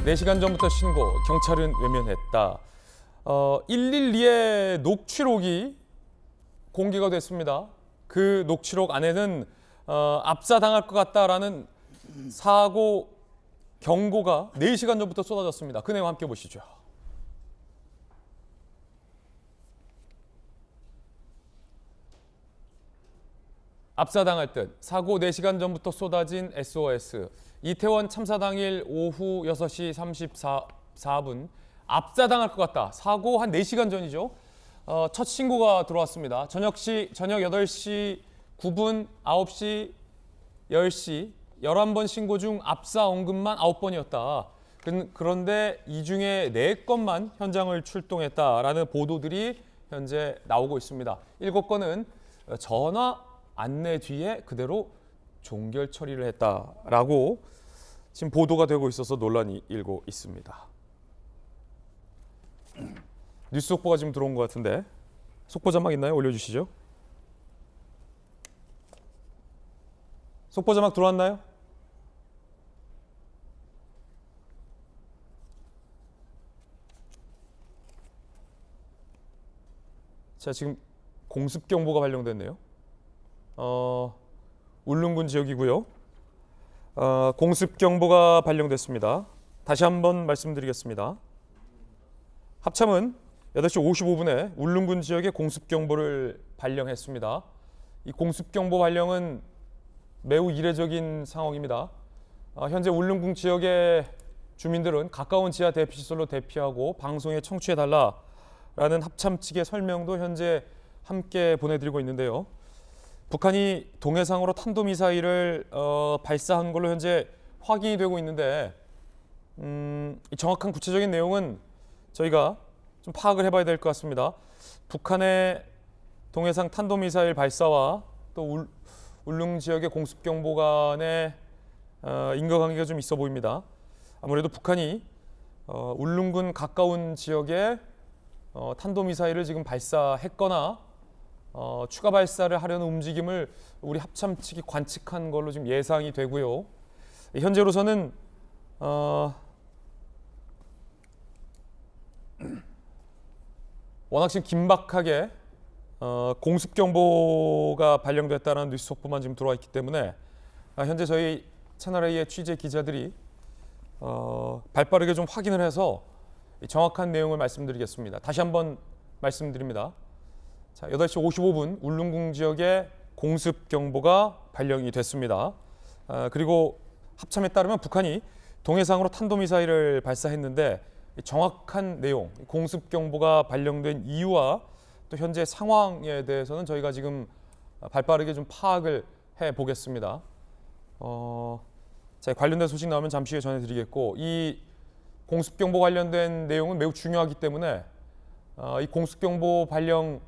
4시간 전부터 신고, 경찰은 외면했다. 112의 녹취록이 공개가 됐습니다. 그 녹취록 안에는 압사당할 것 같다라는 사고 경고가 4시간 전부터 쏟아졌습니다. 그 내용 함께 보시죠. 압사당할 듯 사고 4시간 전부터 쏟아진 SOS. 이태원 참사 당일 오후 6시 34분 압사당할 것 같다. 사고 한 4시간 전이죠. 첫 신고가 들어왔습니다. 저녁 8시 9분, 9시, 10시 11번 신고 중 압사 언급만 9번이었다. 그런데 이 중에 4건만 현장을 출동했다라는 보도들이 현재 나오고 있습니다. 7건은 전화 안내 뒤에 그대로 종결 처리를 했다라고 지금 보도가 되고 있어서 논란이 일고 있습니다. 뉴스 속보가 지금 들어온 것 같은데 속보 자막 있나요? 올려주시죠. 속보 자막 들어왔나요? 자, 지금 공습 경보가 발령됐네요. 울릉군 지역이고요. 공습 경보가 발령됐습니다. 다시 한번 말씀드리겠습니다. 합참은 8시 55분에 울릉군 지역에 공습 경보를 발령했습니다. 이 공습 경보 발령은 매우 이례적인 상황입니다. 현재 울릉군 지역의 주민들은 가까운 지하 대피시설로 대피하고 방송에 청취해달라라는 합참 측의 설명도 현재 함께 보내드리고 있는데요. 북한이 동해상으로 탄도미사일을 발사한 걸로 현재 확인이 되고 있는데 정확한 구체적인 내용은 저희가 좀 파악을 해봐야 될 것 같습니다. 북한의 동해상 탄도미사일 발사와 또 울릉 지역의 공습경보 간의 인과관계가 좀 있어 보입니다. 아무래도 북한이 울릉군 가까운 지역에 탄도미사일을 지금 발사했거나 추가 발사를 하려는 움직임을 우리 합참 측이 관측한 걸로 지금 예상이 되고요. 현재로서는 워낙 지금 긴박하게 공습 경보가 발령됐다는 뉴스 속보만 지금 들어와 있기 때문에 현재 저희 채널A의 취재 기자들이 발빠르게 좀 확인을 해서 정확한 내용을 말씀드리겠습니다. 다시 한번 말씀드립니다. 자, 8시 55분 울릉군 지역에 공습 경보가 발령이 됐습니다. 그리고 합참에 따르면 북한이 동해상으로 탄도미사일을 발사했는데 정확한 내용, 공습 경보가 발령된 이유와 또 현재 상황에 대해서는 저희가 지금 발빠르게 좀 파악을 해 보겠습니다. 자, 관련된 소식 나오면 잠시 후에 전해드리겠고, 이 공습 경보 관련된 내용은 매우 중요하기 때문에 이 공습 경보 발령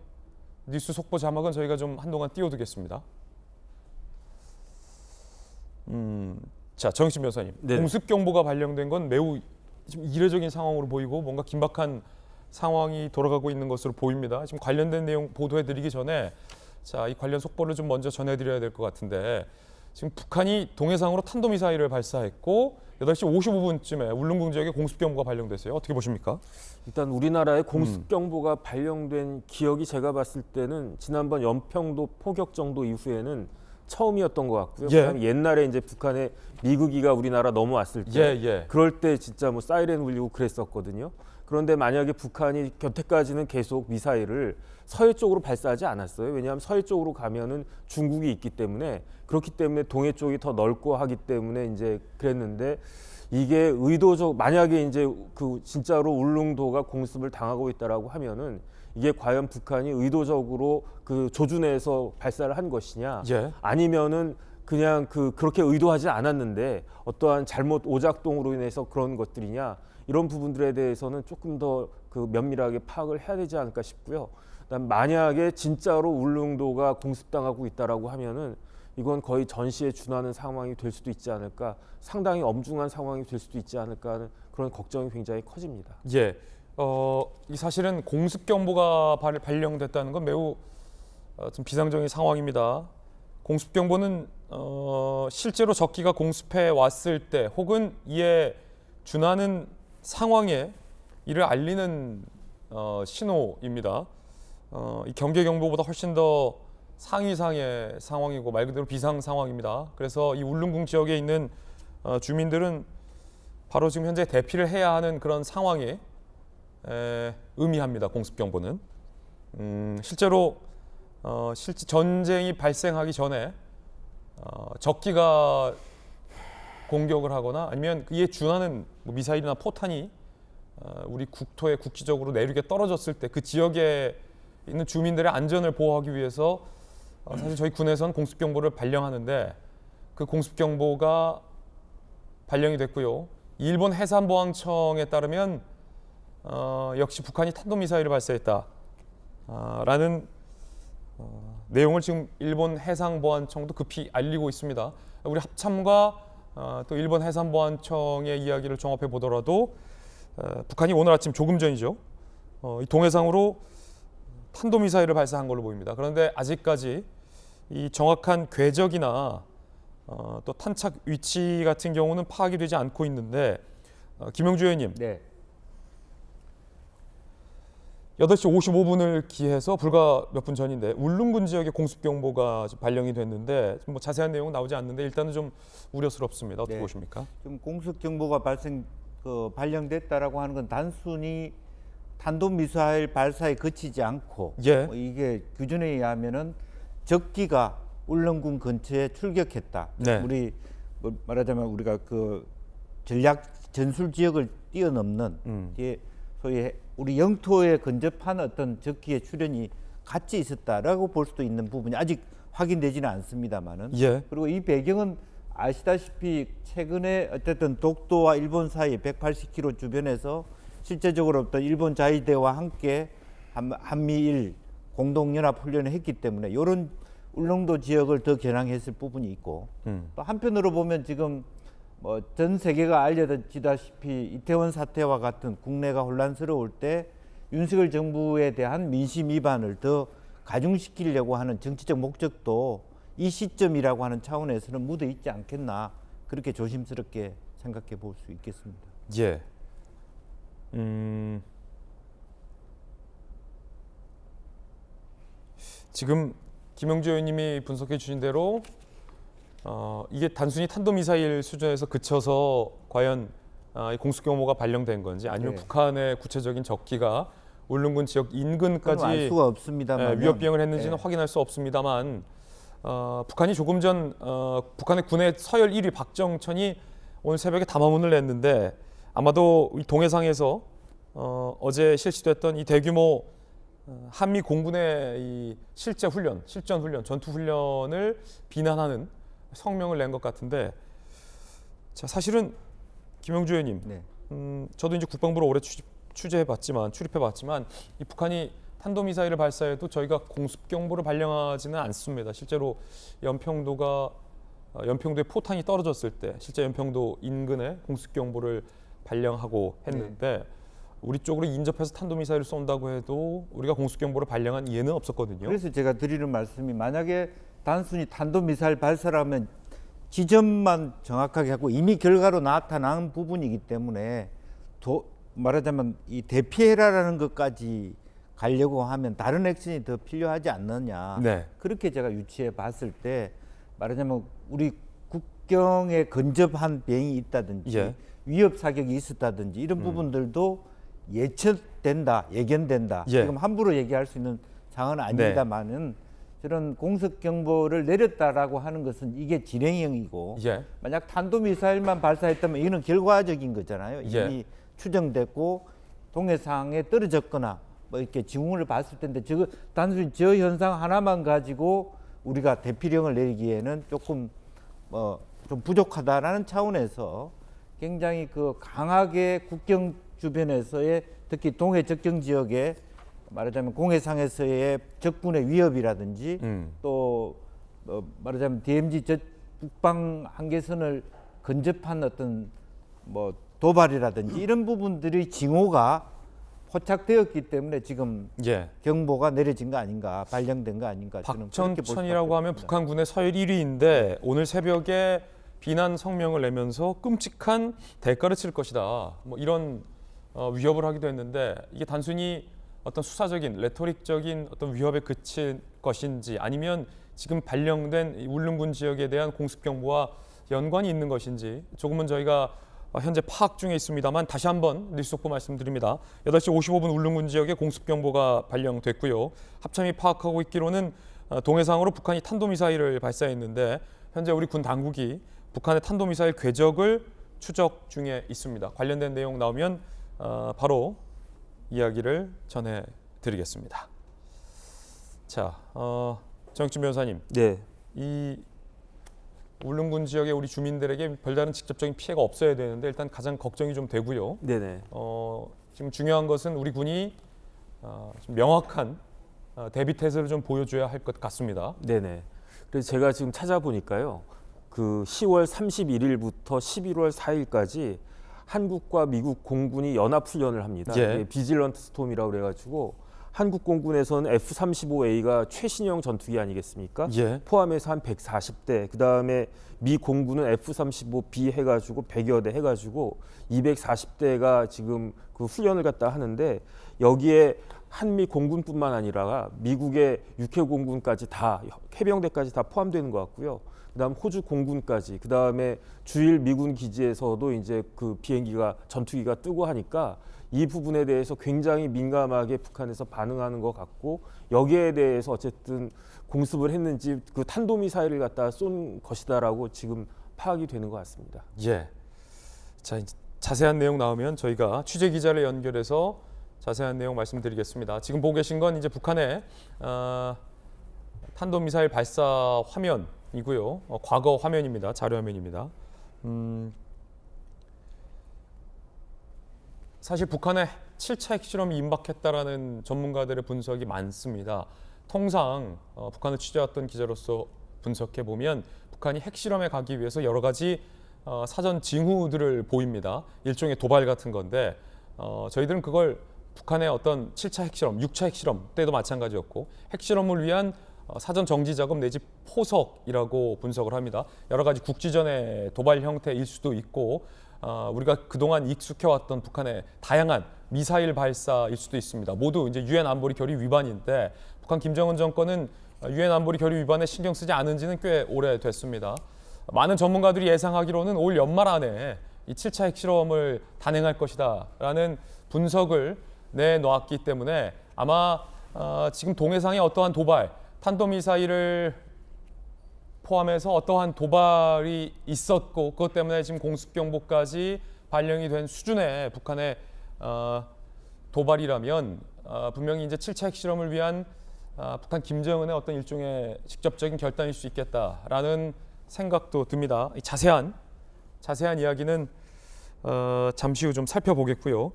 뉴스 속보 자막은 저희가 좀 한동안 띄워두겠습니다. 자, 정익진 변호사님, 네. 공습 경보가 발령된 건 매우 지금 이례적인 상황으로 보이고 뭔가 긴박한 상황이 돌아가고 있는 것으로 보입니다. 지금 관련된 내용 보도해드리기 전에 자, 이 관련 속보를 좀 먼저 전해드려야 될 것 같은데 지금 북한이 동해상으로 탄도미사일을 발사했고 8시 55분쯤에 울릉군 지역에 공습경보가 발령됐어요. 어떻게 보십니까? 일단 우리나라의 공습경보가 발령된 기억이 제가 봤을 때는 지난번 연평도 포격 정도 이후에는 처음이었던 것 같고요. 예. 그다음에 옛날에 이제 북한의 미국이가 우리나라 넘어왔을 때 그럴 때 진짜 뭐 사이렌 울리고 그랬었거든요. 그런데 만약에 북한이 여태까지는 계속 미사일을 서해 쪽으로 발사하지 않았어요. 왜냐하면 서해 쪽으로 가면은 중국이 있기 때문에, 그렇기 때문에 동해 쪽이 더 넓고 하기 때문에 이제 그랬는데, 이게 의도적, 만약에 이제 그 진짜로 울릉도가 공습을 당하고 있다라고 하면은 이게 과연 북한이 의도적으로 그 조준해서 발사를 한 것이냐, 아니면은 그냥 그렇게 의도하지 않았는데 어떠한 잘못 오작동으로 인해서 그런 것들이냐, 이런 부분들에 대해서는 조금 더 그 면밀하게 파악을 해야 되지 않을까 싶고요. 그다음 만약에 진짜로 울릉도가 공습당하고 있다라고 하면은 이건 거의 전시에 준하는 상황이 될 수도 있지 않을까, 상당히 엄중한 상황이 될 수도 있지 않을까 하는 그런 걱정이 굉장히 커집니다. 예, 이 사실은 공습 경보가 발령됐다는 건 매우 좀 비상적인 상황입니다. 공습 경보는 실제로 적기가 공습해 왔을 때 혹은 이에 준하는 상황에 이를 알리는 신호입니다. 이 경계 경보보다 훨씬 더 상위상의 상황이고 말 그대로 비상 상황입니다. 그래서 이 울릉궁 지역에 있는 주민들은 바로 지금 현재 대피를 해야 하는 그런 상황에 의미합니다. 공습경보는 실제로 실제 전쟁이 발생하기 전에 적기가 공격을 하거나 아니면 이에 준하는 뭐 미사일이나 포탄이 우리 국토에 국지적으로 내륙에 떨어졌을 때 그 지역에 있는 주민들의 안전을 보호하기 위해서 사실 저희 군에서는 공습경보를 발령하는데 그 공습경보가 발령이 됐고요. 일본 해상보안청에 따르면 역시 북한이 탄도미사일을 발사했다라는 내용을 지금 일본 해상보안청도 급히 알리고 있습니다. 우리 합참과 또 일본 해상보안청의 이야기를 종합해 보더라도 북한이 오늘 아침 조금 전이죠. 이 동해상으로 탄도미사일을 발사한 걸로 보입니다. 그런데 아직까지 이 정확한 궤적이나 또 탄착 위치 같은 경우는 파악이 되지 않고 있는데 김영주 의원님, 네. 8시 55분을 기해서 불과 몇 분 전인데 울릉군 지역에 공습경보가 발령이 됐는데 뭐 자세한 내용은 나오지 않는데 일단은 좀 우려스럽습니다. 어떻게 네. 보십니까? 좀 공습 경보가 발령됐다라고 하는 건 단순히 탄도미사일 발사에 그치지 않고 예. 이게 규정에 의하면은 적기가 울릉군 근처에 출격했다. 네. 우리 뭐 말하자면 우리가 그 전략 전술 지역을 뛰어넘는 이게 소위 우리 영토에 근접한 어떤 적기의 출현이 같이 있었다라고 볼 수도 있는 부분이 아직 확인되지는 않습니다만은. 예. 그리고 이 배경은 아시다시피 최근에 어쨌든 독도와 일본 사이 180km 주변에서 실제적으로 어떤 일본 자위대와 함께 한미일 공동연합 훈련을 했기 때문에 이런 울릉도 지역을 더 겨냥했을 부분이 있고 또 한편으로 보면 지금 뭐 전 세계가 알려지다시피 이태원 사태와 같은 국내가 혼란스러울 때 윤석열 정부에 대한 민심 위반을 더 가중시키려고 하는 정치적 목적도 이 시점이라고 하는 차원에서는 묻어 있지 않겠나 그렇게 조심스럽게 생각해 볼 수 있겠습니다. 예. 지금 김영주 의원님이 분석해 주신 대로 이게 단순히 탄도미사일 수준에서 그쳐서 과연 이 공습경보가 발령된 건지 아니면 네. 북한의 구체적인 적기가 울릉군 지역 그건 인근까지 알 수가 없습니다만 위협 비행을 했는지는 네. 확인할 수 없습니다만 북한이 조금 전 북한의 군의 서열 1위 박정천이 오늘 새벽에 담화문을 냈는데 아마도 이 동해상에서 어제 실시됐던 이 대규모 한미 공군의 이 실전 훈련, 전투 훈련을 비난하는 성명을 낸 것 같은데, 자 사실은 김영주 의원님, 네. 저도 이제 국방부를 오래 출입해봤지만 이 북한이 탄도미사일을 발사해도 저희가 공습경보를 발령하지는 않습니다. 실제로 연평도에 포탄이 떨어졌을 때 실제 연평도 인근에 공습경보를 발령하고 했는데 우리 쪽으로 인접해서 탄도미사일을 쏜다고 해도 우리가 공습경보를 발령한 예는 없었거든요. 그래서 제가 드리는 말씀이 만약에 단순히 탄도미사일 발사라면 지점만 정확하게 하고 이미 결과로 나타난 부분이기 때문에 말하자면 이 대피해라라는 것까지 가려고 하면 다른 액션이 더 필요하지 않느냐. 네. 그렇게 제가 유추해 봤을 때 말하자면 우리 국경에 근접한 비행이 있다든지 예. 위협 사격이 있었다든지 이런 부분들도 예견된다. 예. 지금 함부로 얘기할 수 있는 상황은 아닙니다만은 저런 공습 경보를 내렸다라고 하는 것은 이게 진행형이고 예. 만약 탄도미사일만 발사했다면 이거는 결과적인 거잖아요. 이미 예. 추정됐고 동해상에 떨어졌거나 뭐 이렇게 징후를 봤을 텐데 저거 단순히 저 현상 하나만 가지고 우리가 대피령을 내리기에는 조금 좀 부족하다라는 차원에서 굉장히 그 강하게 국경 주변에서의 특히 동해 접경 지역에 말하자면 공해상에서의 적군의 위협이라든지 또 말하자면 DMZ 북방 한계선을 근접한 어떤 뭐 도발이라든지 이런 부분들이 징후가 포착되었기 때문에 지금 예. 경보가 내려진 거 아닌가, 발령된 거 아닌가. 저는 그렇게 볼 수밖에 박정천이라고 하면 없습니다. 북한 군의 서열 1위인데 오늘 새벽에 비난 성명을 내면서 끔찍한 대가를 치를 것이다. 뭐 이런 위협을 하기도 했는데 이게 단순히 어떤 수사적인 레토릭적인 어떤 위협에 그칠 것인지 아니면 지금 발령된 이 울릉군 지역에 대한 공습 경보와 연관이 있는 것인지 조금은 저희가 현재 파악 중에 있습니다만 다시 한번 뉴스 속보 말씀드립니다. 8시 55분 울릉군 지역에 공습 경보가 발령됐고요. 합참이 파악하고 있기로는 동해상으로 북한이 탄도미사일을 발사했는데 현재 우리 군 당국이 북한의 탄도미사일 궤적을 추적 중에 있습니다. 관련된 내용 나오면 바로 이야기를 전해드리겠습니다. 자, 정익진 변호사님, 네. 이 울릉군 지역의 우리 주민들에게 별다른 직접적인 피해가 없어야 되는데 일단 가장 걱정이 좀 되고요. 네네. 지금 중요한 것은 우리 군이 좀 명확한 대비 태세를 좀 보여줘야 할 것 같습니다. 네네. 그래서 제가 지금 찾아보니까요. 그 10월 31일부터 11월 4일까지 한국과 미국 공군이 연합 훈련을 합니다. 예. 비질런트 스톰이라고 그래가지고 한국 공군에서는 F-35A가 최신형 전투기 아니겠습니까? 예. 포함해서 한 140대. 그 다음에 미 공군은 F-35B 해가지고 100여 대 해가지고 240대가 지금 그 훈련을 갖다 하는데 여기에 한미 공군뿐만 아니라 미국의 육해 공군까지 다 해병대까지 다 포함되는 것 같고요. 그다음 호주 공군까지, 그다음에 주일 미군 기지에서도 이제 그 비행기가 전투기가 뜨고 하니까 이 부분에 대해서 굉장히 민감하게 북한에서 반응하는 것 같고 여기에 대해서 어쨌든 공습을 했는지 그 탄도미사일을 갖다 쏜 것이다라고 지금 파악이 되는 것 같습니다. 예. 자, 자세한 내용 나오면 저희가 취재 기자를 연결해서 자세한 내용 말씀드리겠습니다. 지금 보고 계신 건 이제 북한의 탄도미사일 발사 화면이고요. 과거 화면입니다. 자료 화면입니다. 사실 북한의 7차 핵실험이 임박했다라는 전문가들의 분석이 많습니다. 통상 북한을 취재했던 기자로서 분석해 보면 북한이 핵실험에 가기 위해서 여러 가지 사전 징후들을 보입니다. 일종의 도발 같은 건데 저희들은 그걸 북한의 어떤 7차 핵실험, 6차 핵실험 때도 마찬가지였고 핵실험을 위한 사전 정지 작업 내지 포석이라고 분석을 합니다. 여러 가지 국지전의 도발 형태일 수도 있고 우리가 그동안 익숙해왔던 북한의 다양한 미사일 발사일 수도 있습니다. 모두 이제 유엔 안보리 결의 위반인데 북한 김정은 정권은 유엔 안보리 결의 위반에 신경 쓰지 않은 지는 꽤 오래됐습니다. 많은 전문가들이 예상하기로는 올 연말 안에 이 7차 핵실험을 단행할 것이다라는 분석을 내놓았기 때문에 아마 지금 동해상의 어떠한 도발, 탄도미사일을 포함해서 어떠한 도발이 있었고 그것 때문에 지금 공습경보까지 발령이 된 수준의 북한의 도발이라면 분명히 이제 7차 핵실험을 위한 북한 김정은의 어떤 일종의 직접적인 결단일 수 있겠다라는 생각도 듭니다. 자세한 이야기는 잠시 후 좀 살펴보겠고요.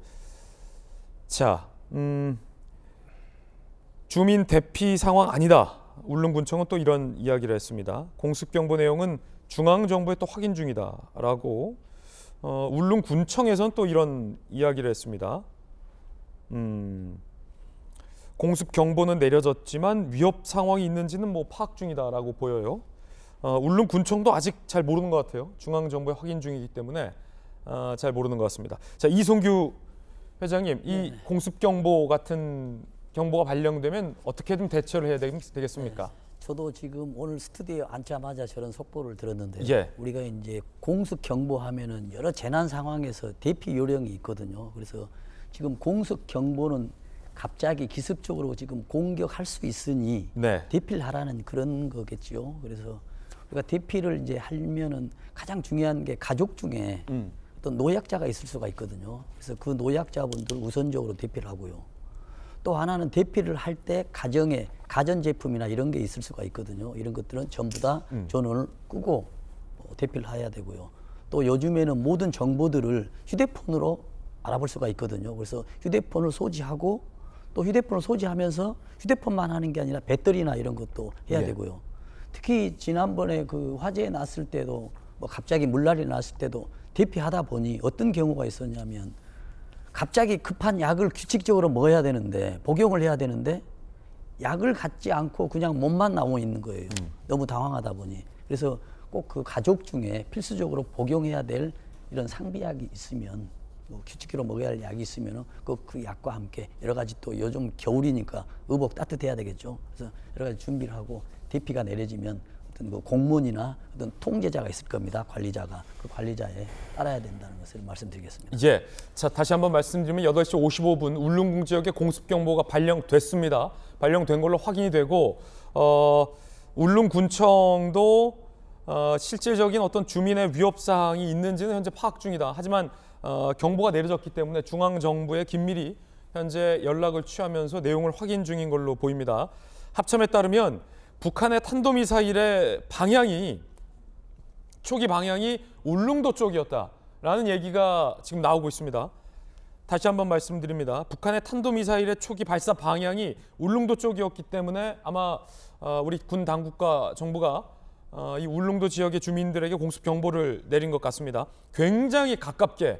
자, 주민 대피 상황 아니다. 울릉군청은 또 이런 이야기를 했습니다. 공습경보 내용은 중앙정부에 또 확인 중이다라고 울릉군청에서는 또 이런 이야기를 했습니다. 공습경보는 내려졌지만 위협 상황이 있는지는 뭐 파악 중이다라고 보여요. 울릉군청도 아직 잘 모르는 것 같아요. 중앙정부에 확인 중이기 때문에 잘 모르는 것 같습니다. 자, 이송규 회장님, 이 공습경보 같은 경보가 발령되면 어떻게든 대처를 해야 되겠습니까? 네, 저도 지금 오늘 스튜디오에 앉자마자 저런 속보를 들었는데요. 예. 우리가 이제 공습 경보하면은 여러 재난 상황에서 대피 요령이 있거든요. 그래서 지금 공습 경보는 갑자기 기습적으로 지금 공격할 수 있으니 네. 대피를 하라는 그런 거겠지요. 그래서 우리가 대피를 이제 하면은 가장 중요한 게 가족 중에 어떤 노약자가 있을 수가 있거든요. 그래서 그 노약자분들 우선적으로 대피를 하고요. 또 하나는 대피를 할 때 가정에 가전제품이나 이런 게 있을 수가 있거든요. 이런 것들은 전부 다 전원을 끄고 대피를 해야 되고요. 또 요즘에는 모든 정보들을 휴대폰으로 알아볼 수가 있거든요. 그래서 휴대폰을 소지하고 또 휴대폰을 소지하면서 휴대폰만 하는 게 아니라 배터리나 이런 것도 해야 되고요. 특히 지난번에 그 화재 났을 때도 뭐 갑자기 물난리 났을 때도 대피하다 보니 어떤 경우가 있었냐면 갑자기 급한 약을 규칙적으로 먹어야 되는데 복용을 해야 되는데 약을 갖지 않고 그냥 몸만 나오 있는 거예요. 너무 당황하다 보니. 그래서 꼭 그 가족 중에 필수적으로 복용해야 될 이런 상비약이 있으면 뭐 규칙적으로 먹어야 할 약이 있으면 그 약과 함께 여러 가지 또 요즘 겨울이니까 의복 따뜻해야 되겠죠. 그래서 여러 가지 준비를 하고 대피가 내려지면 어떤 그 공무원이나 어떤 통제자가 있을 겁니다. 관리자가 그 관리자에 따라야 된다는 것을 말씀드리겠습니다. 예, 자 다시 한번 말씀드리면 8시 55분 울릉군 지역에 공습경보가 발령됐습니다. 발령된 걸로 확인이 되고 울릉군청도 실질적인 어떤 주민의 위협 사항이 있는지는 현재 파악 중이다. 하지만 경보가 내려졌기 때문에 중앙정부에 긴밀히 현재 연락을 취하면서 내용을 확인 중인 걸로 보입니다. 합참에 따르면 북한의 탄도미사일의 초기 방향이 울릉도 쪽이었다라는 얘기가 지금 나오고 있습니다. 다시 한번 말씀드립니다. 북한의 탄도미사일의 초기 발사 방향이 울릉도 쪽이었기 때문에 아마 우리 군 당국과 정부가 이 울릉도 지역의 주민들에게 공습 경보를 내린 것 같습니다. 굉장히 가깝게,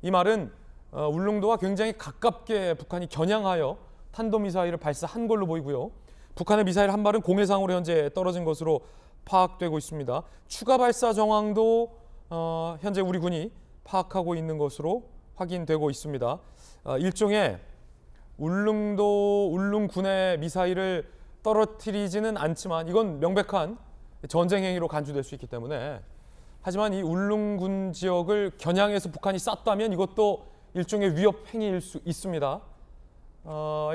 이 말은 울릉도와 굉장히 가깝게 북한이 겨냥하여 탄도미사일을 발사한 걸로 보이고요. 북한의 미사일 한 발은 공해상으로 현재 떨어진 것으로 파악되고 있습니다. 추가 발사 정황도 현재 우리 군이 파악하고 있는 것으로 확인되고 있습니다. 일종의 울릉군의 미사일을 떨어뜨리지는 않지만 이건 명백한 전쟁 행위로 간주될 수 있기 때문에, 하지만 이 울릉군 지역을 겨냥해서 북한이 쐈다면 이것도 일종의 위협 행위일 수 있습니다.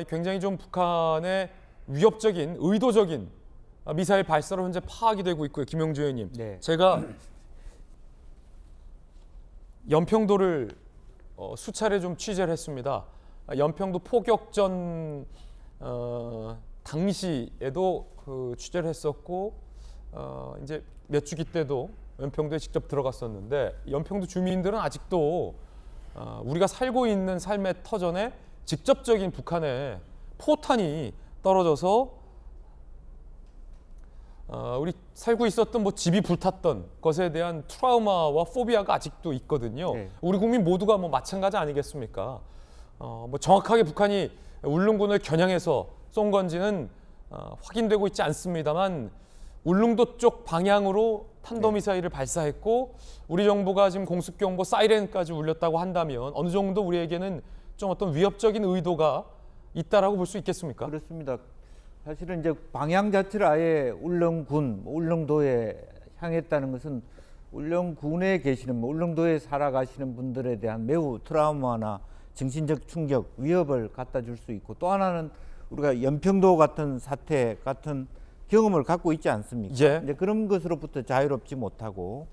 굉장히 좀 북한의 위협적인, 의도적인 미사일 발사로 현재 파악이 되고 있고요. 김영주 의원님, 네. 제가 연평도를 수차례 좀 취재를 했습니다. 연평도 포격전 당시에도 그 취재를 했었고 이제 몇 주기 때도 연평도에 직접 들어갔었는데, 연평도 주민들은 아직도 우리가 살고 있는 삶의 터전에 직접적인 북한의 포탄이 떨어져서 우리 살고 있었던 뭐 집이 불탔던 것에 대한 트라우마와 포비아가 아직도 있거든요. 네. 우리 국민 모두가 뭐 마찬가지 아니겠습니까? 뭐 정확하게 북한이 울릉군을 겨냥해서 쏜 건지는 확인되고 있지 않습니다만, 울릉도 쪽 방향으로 탄도미사일을 발사했고 우리 정부가 지금 공습경보 사이렌까지 울렸다고 한다면 어느 정도 우리에게는 좀 어떤 위협적인 의도가 있다라고 볼 수 있겠습니까? 그렇습니다. 사실은 이제 방향 자체를 아예 울릉도에 향했다는 것은 울릉군에 계시는 울릉도에 살아가시는 분들에 대한 매우 트라우마나 정신적 충격, 위협을 갖다 줄 수 있고, 또 하나는 우리가 연평도 같은 사태 같은 경험을 갖고 있지 않습니까? 예. 이제 그런 것으로부터 자유롭지 못하고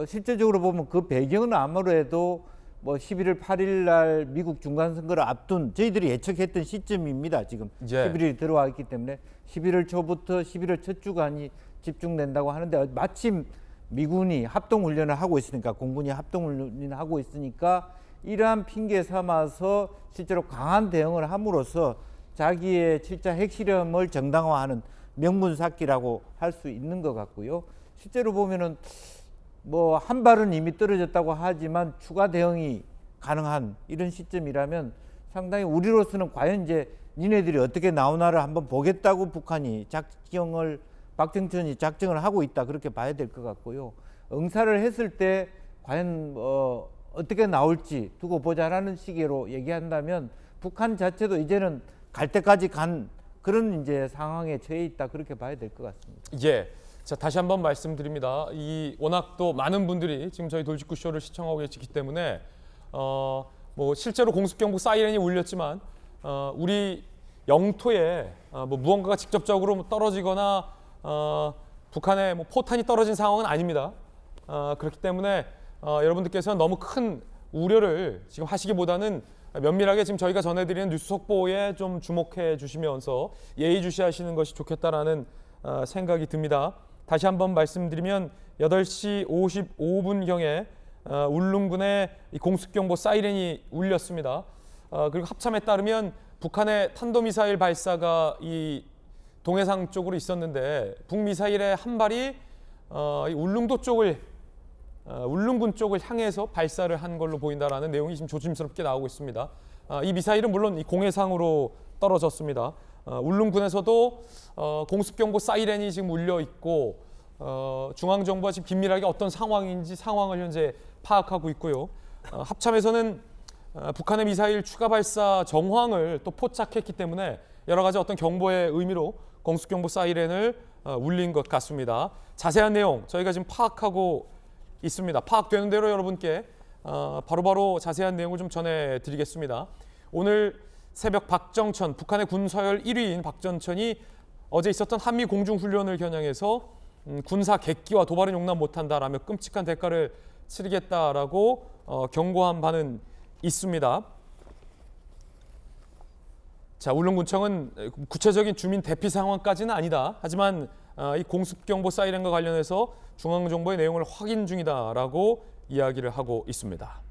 실제적으로 보면 그 배경은 아무래도 뭐 11월 8일 날 미국 중간 선거를 앞둔 저희들이 예측했던 시점입니다. 지금 예. 11일이 들어와 있기 때문에 11월 초부터 11월 첫 주간이 집중된다고 하는데, 마침 미군이 합동훈련을 하고 있으니까, 공군이 합동훈련을 하고 있으니까 이러한 핑계 삼아서 실제로 강한 대응을 함으로써 자기의 실제 핵실험을 정당화하는 명분 쌓기라고 할 수 있는 것 같고요. 실제로 보면은 뭐 한 발은 이미 떨어졌다고 하지만 추가 대응이 가능한 이런 시점이라면 상당히 우리로서는 과연 이제 니네들이 어떻게 나오나를 한번 보겠다고 북한이 박정천이 작정을 하고 있다, 그렇게 봐야 될 것 같고요. 응사를 했을 때 과연 어떻게 나올지 두고 보자라는 시기로 얘기한다면 북한 자체도 이제는 갈 때까지 간 그런 이제 상황에 처해 있다, 그렇게 봐야 될 것 같습니다. 예. 자, 다시 한번 말씀드립니다. 이 워낙 또 많은 분들이 지금 저희 돌직구 쇼를 시청하고 계시기 때문에 뭐 실제로 공습경보 사이렌이 울렸지만 우리 영토에 뭐 무언가가 직접적으로 떨어지거나 북한에 뭐 포탄이 떨어진 상황은 아닙니다. 그렇기 때문에 여러분들께서는 너무 큰 우려를 지금 하시기보다는 면밀하게 지금 저희가 전해드리는 뉴스 속보에 좀 주목해 주시면서 예의주시하시는 것이 좋겠다라는 생각이 듭니다. 다시 한번 말씀드리면 8시 55분경에 울릉군에 공습경보 사이렌이 울렸습니다. 그리고 합참에 따르면 북한의 탄도미사일 발사가 이 동해상 쪽으로 있었는데 북미사일의 한 발이 이 울릉도 쪽을 울릉군 쪽을 향해서 발사를 한 걸로 보인다라는 내용이 지금 조심스럽게 나오고 있습니다. 이 미사일은 물론 이 공해상으로 떨어졌습니다. 울릉군에서도 공습경보 사이렌이 지금 울려 있고 중앙정부가 지금 긴밀하게 어떤 상황인지 상황을 현재 파악하고 있고요. 합참에서는 북한의 미사일 추가 발사 정황을 또 포착했기 때문에 여러 가지 어떤 경보의 의미로 공습경보 사이렌을 울린 것 같습니다. 자세한 내용 저희가 지금 파악하고 있습니다. 파악되는 대로 여러분께 바로바로 자세한 내용을 좀 전해드리겠습니다. 오늘 새벽 박정천, 북한의 군 서열 1위인 박정천이 어제 있었던 한미 공중훈련을 겨냥해서 군사 객기와 도발은 용납 못한다라며 끔찍한 대가를 치르겠다라고 경고한 바는 있습니다. 자, 울릉군청은 구체적인 주민 대피 상황까지는 아니다. 하지만 이 공습경보 사이렌과 관련해서 중앙정부의 내용을 확인 중이다라고 이야기를 하고 있습니다.